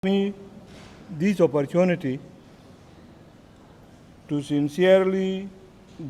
Me this opportunity to sincerely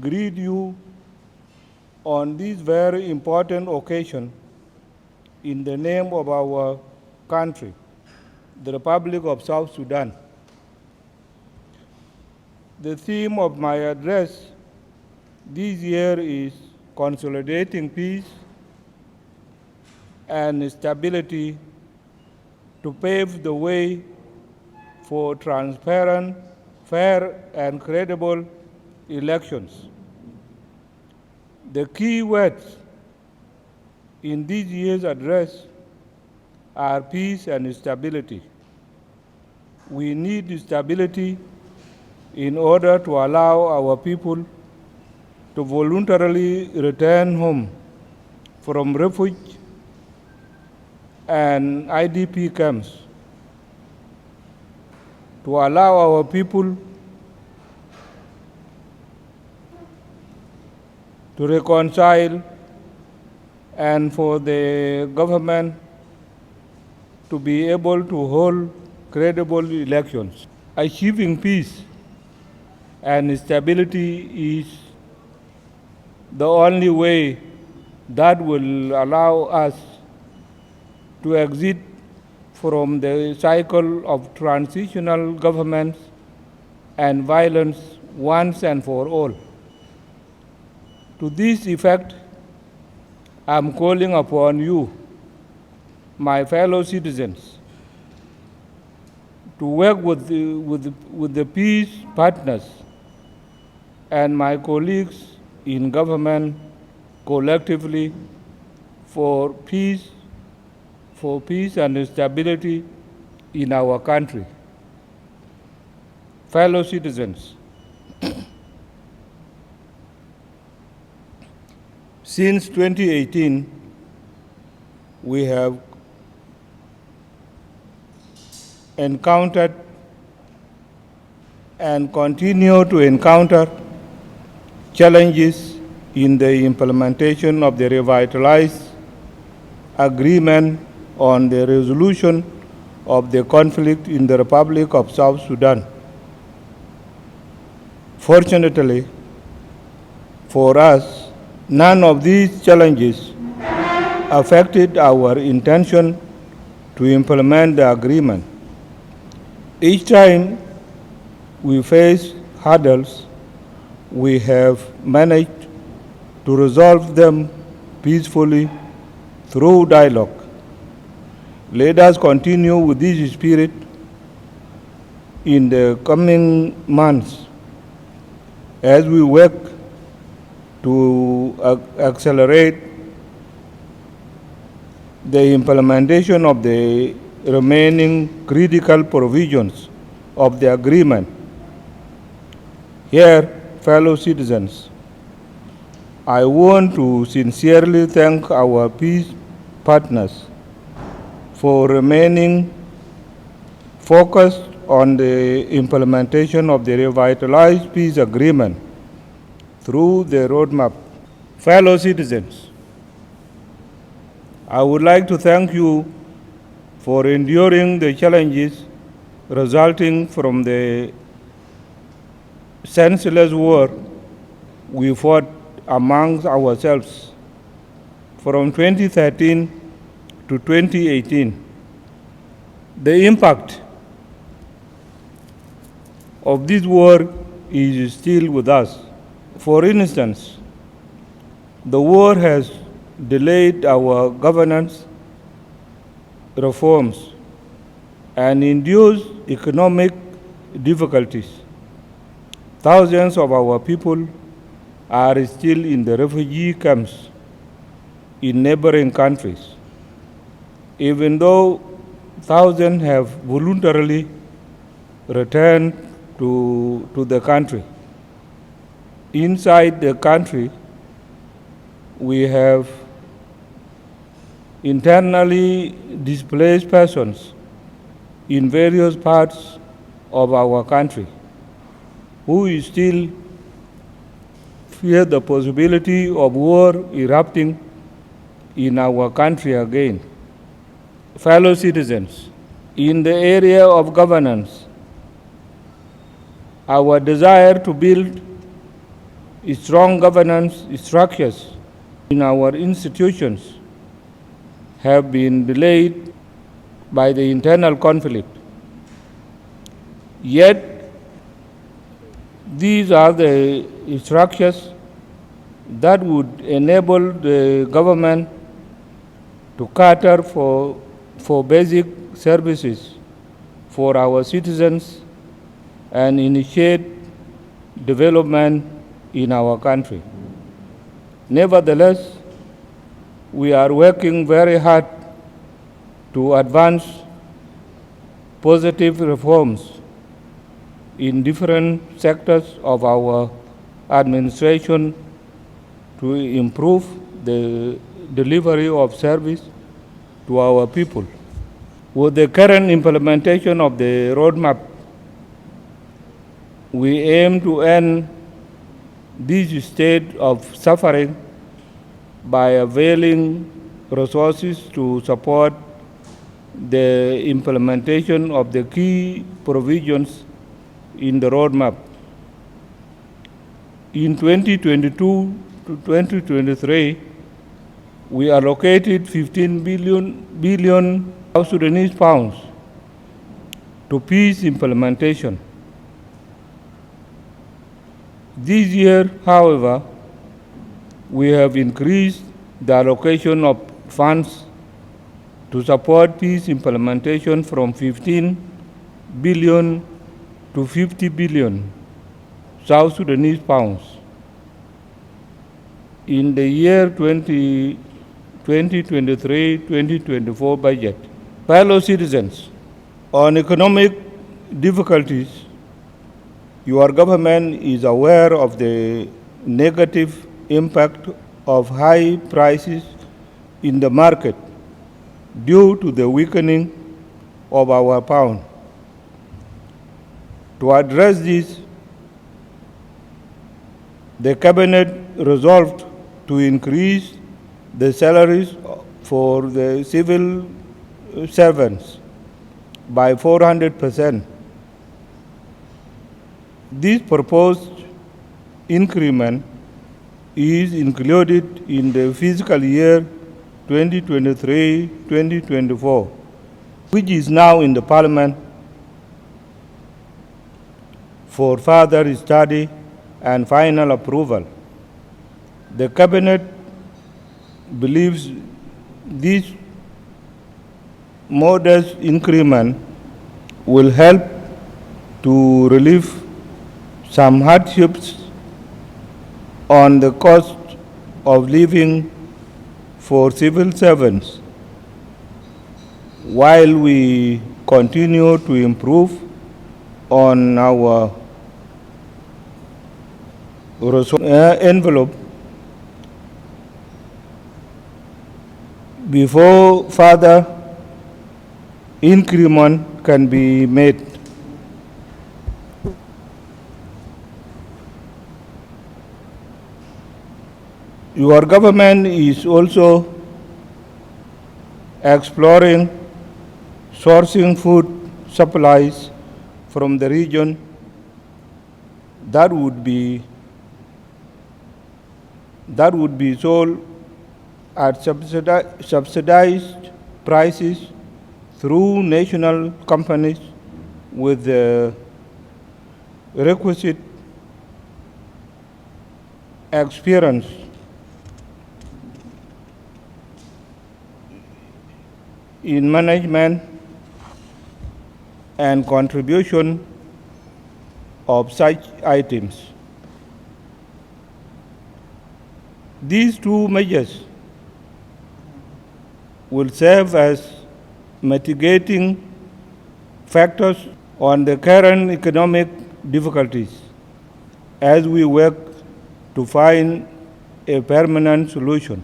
greet you on this very important occasion in the name of our country, the Republic of South Sudan. The theme of my address this year is consolidating peace and stability to pave the way for transparent, fair, and credible elections. The key words in this year's address are peace and stability. We need stability in order to allow our people to voluntarily return home from refuge and IDP camps, to allow our people to reconcile, and for the government to be able to hold credible elections. Achieving peace and stability is the only way that will allow us to exit from the cycle of transitional governments and violence once and for all. To this effect, I'm calling upon you, my fellow citizens, to work with the peace partners and my colleagues in government collectively for peace and stability in our country. Fellow citizens, since 2018, we have encountered and continue to encounter challenges in the implementation of the revitalized agreement on the resolution of the conflict in the Republic of South Sudan. Fortunately for us, none of these challenges affected our intention to implement the agreement. Each time we face hurdles, we have managed to resolve them peacefully through dialogue. Let us continue with this spirit in the coming months as we work to accelerate the implementation of the remaining critical provisions of the agreement. Here, fellow citizens, I want to sincerely thank our peace partners for remaining focused on the implementation of the revitalized peace agreement through the roadmap. Fellow citizens, I would like to thank you for enduring the challenges resulting from the senseless war we fought amongst ourselves from 2013 to 2018. The impact of this war is still with us. For instance, the war has delayed our governance reforms and induced economic difficulties. Thousands of our people are still in the refugee camps in neighboring countries, even though thousands have voluntarily returned to the country. Inside the country, we have internally displaced persons in various parts of our country who still fear the possibility of war erupting in our country again. Fellow citizens, In the area of governance, our desire to build strong governance structures in our institutions have been delayed by the internal conflict. Yet, these are the structures that would enable the government to cater for basic services for our citizens and initiate development in our country. Nevertheless, we are working very hard to advance positive reforms in different sectors of our administration to improve the delivery of service to our people. With the current implementation of the roadmap, we aim to end this state of suffering by availing resources to support the implementation of the key provisions in the roadmap. In 2022 to 2023, we allocated 15 billion South Sudanese pounds to peace implementation. This year, however, we have increased the allocation of funds to support peace implementation from 15 billion to 50 billion South Sudanese pounds. In the year 2023-2024 budget, fellow citizens, on economic difficulties, your government is aware of the negative impact of high prices in the market due to the weakening of our pound. To address this, the Cabinet resolved to increase the salaries for the civil servants by 400%. This proposed increment is included in the fiscal year 2023-2024, which is now in the Parliament for further study and final approval. The Cabinet believes this modest increment will help to relieve some hardships on the cost of living for civil servants, while we continue to improve on our envelope before further increment can be made. Your government is also exploring sourcing food supplies from the region that would be sold at subsidized prices through national companies with the requisite experience in management and contribution of such items. These two measures will serve as mitigating factors on the current economic difficulties as we work to find a permanent solution.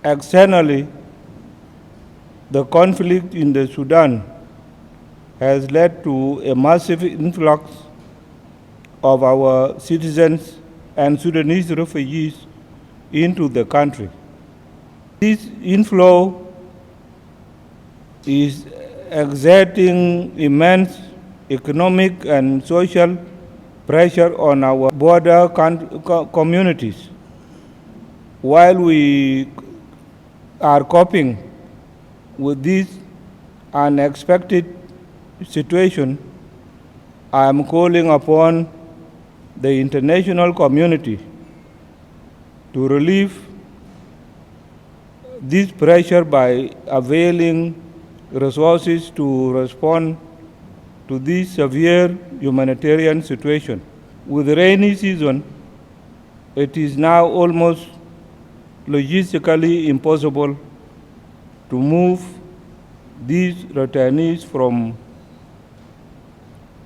Externally, the conflict in the Sudan has led to a massive influx of our citizens and Sudanese refugees into the country. This inflow is exerting immense economic and social pressure on our border communities. While we are coping with this unexpected situation, I am calling upon the international community to relieve this pressure by availing resources to respond to this severe humanitarian situation. With the rainy season, it is now almost logistically impossible to move these returnees from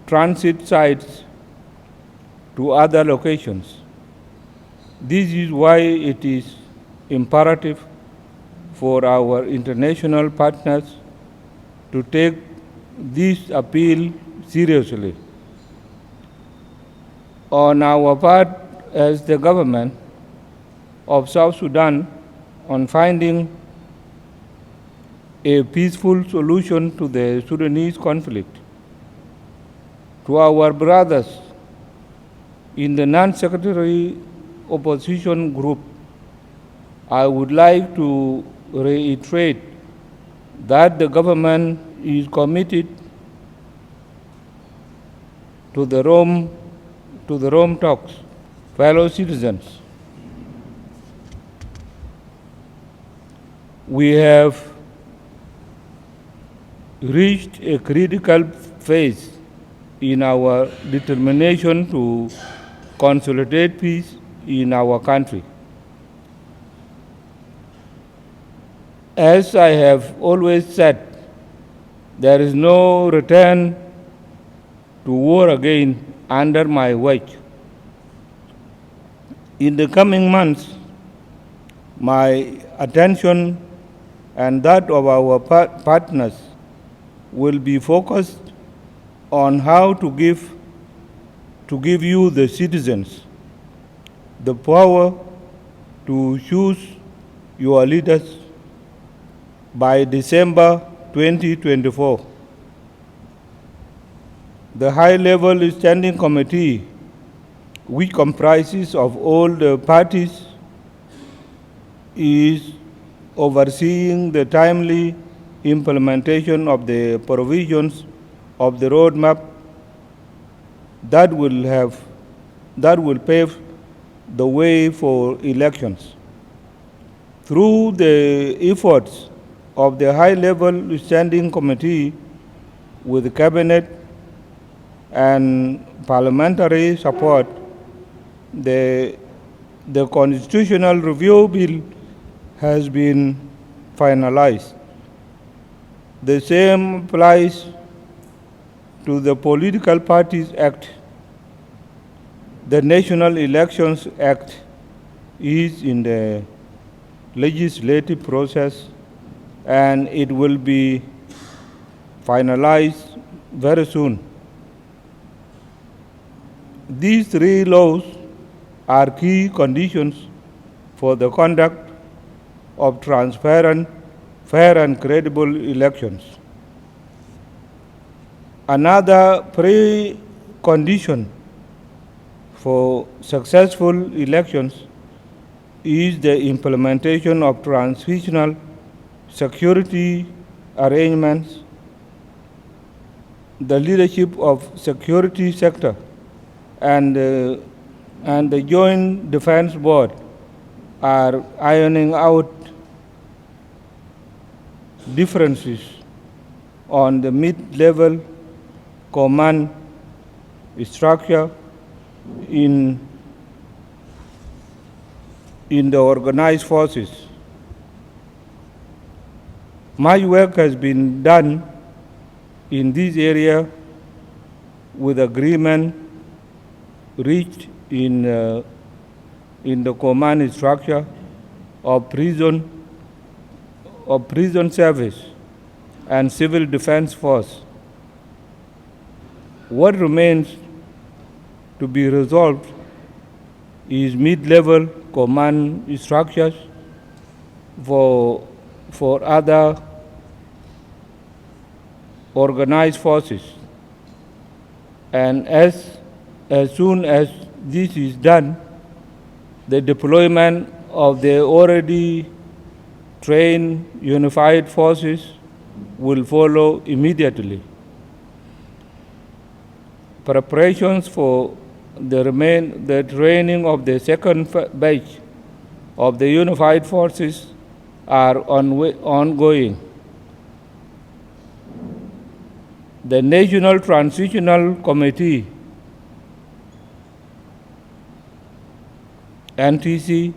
transit sites to other locations. This is why it is imperative for our international partners to take this appeal seriously. On our part, as the government of South Sudan, on finding a peaceful solution to the Sudanese conflict, to our brothers in the non-sectarian opposition group, I would like to reiterate that the government is committed to the Rome talks. Fellow citizens, we have reached a critical phase in our determination to consolidate peace in our country. As I have always said, there is no return to war again under my watch. In the coming months, my attention and that of our partners will be focused on how to give you, the citizens, the power to choose your leaders by December 2024. The high-level standing committee, which comprises of all the parties, is overseeing the timely implementation of the provisions of the roadmap that will pave the way for elections. Through the efforts of the high-level standing committee with the cabinet and parliamentary support, the constitutional review bill has been finalized. The same applies to the Political Parties Act. The National Elections Act is in the legislative process and it will be finalized very soon. These three laws are key conditions for the conduct of transparent, fair and credible elections. Another precondition for successful elections is the implementation of transitional security arrangements. The leadership of security sector and the Joint Defense Board are ironing out differences on the mid-level command structure in the organized forces. Much work has been done in this area with agreement reached in the command structure of prison service and civil defense force. What remains to be resolved is mid-level command structures for other organized forces. And as soon as this is done, the deployment of the already trained unified forces will follow immediately. Preparations for the training of the second batch of the unified forces are ongoing. The National Transitional Committee, NTC,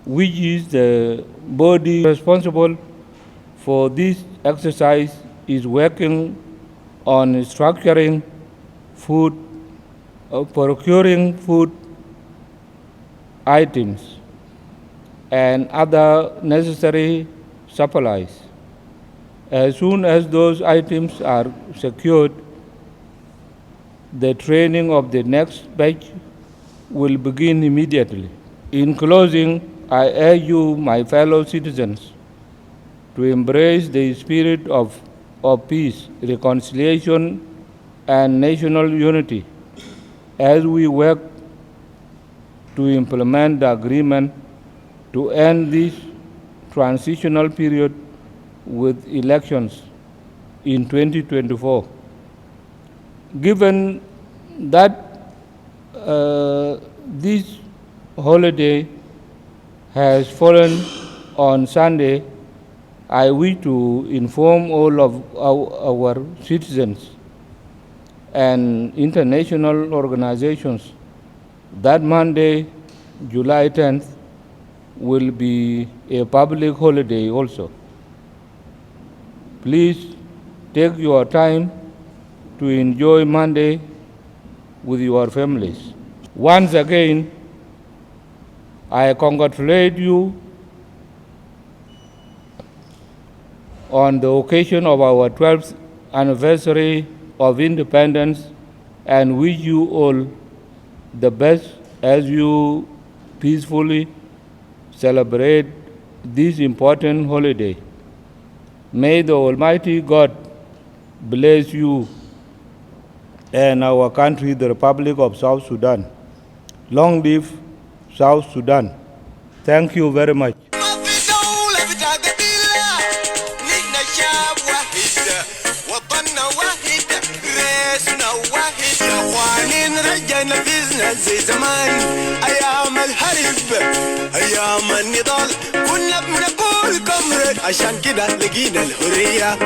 which is the body responsible for this exercise, is working on structuring food, procuring food items and other necessary supplies. As soon as those items are secured, the training of the next batch will begin immediately. In closing, I urge you, my fellow citizens, to embrace the spirit of peace, reconciliation, and national unity as we work to implement the agreement to end this transitional period with elections in 2024. Given that this holiday has fallen on Sunday, I wish to inform all of our citizens and international organizations that Monday, July 10th, will be a public holiday also. Please take your time to enjoy Monday with your families. Once again, I congratulate you on the occasion of our 12th anniversary of independence and wish you all the best as you peacefully celebrate this important holiday. May the Almighty God bless you and our country, the Republic of South Sudan. Long live South Sudan. Thank you very much. زي زمان أيام الحرب أيام النضال كنا بنقول كمرد عشان كده لقينا الحرية